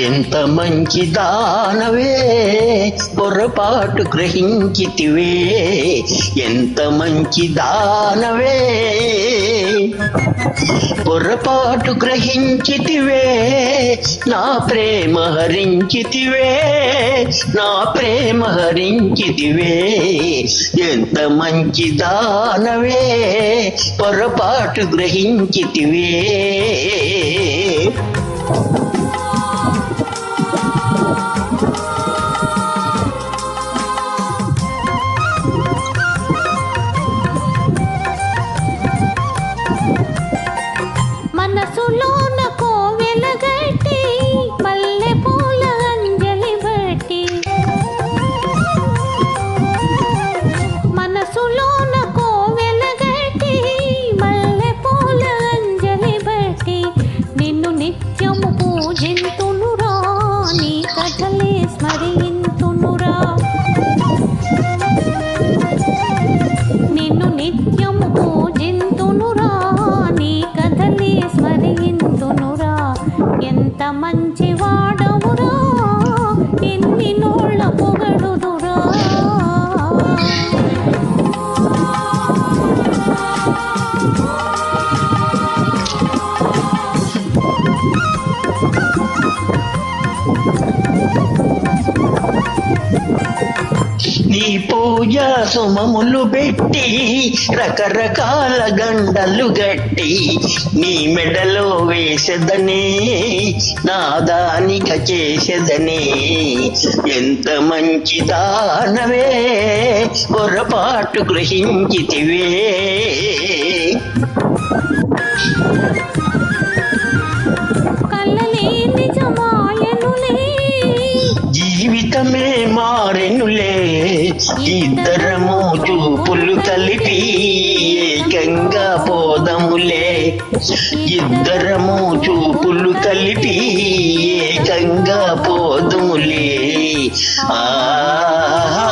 ఎంత మంచి దానవే పొరపాటు గ్రహించితివే, ఎంత మంచి దానవే పొరపాటు గ్రహించితివే, నా ప్రేమ హరించితివే, నా ప్రేమ హరించితివే, ఎంత మంచి దానవే పొరపాటు గ్రహించితివే. మనసులోన కోవెల గట్టి మల్లె పూల అంజలి బట్టి, మనసులోన కోవెల గట్టి మల్లె పూల అంజలి బట్టి, నిన్ను నిత్యము పూజింతునురా, నీ కథలే స్మరింతునురా, నిన్ను నిత్యము పూజింతునురా, నీ కథలే స్మరింతునురా, ఎంత మంచి వాడవురా, ఎన్ని నోళ్ళ పొగడుదురా. నీ పూజ సుమములు పెట్టి రకరకాల గండలు గట్టి, నీ మెడలో వేసెదనే నాదానిక చేసెదనే, ఎంత మంచి దానవే పొరపాటు గ్రహించితివే. కళ్ళలే నిజమాయనులే, జీవితమే మారెనులే, ఇద్దరము చూపులు కలిపి ఏకంగా పోదములే, ఇద్దరము చూపులు కలిపి ఏకంగా పోదములే. ఆహా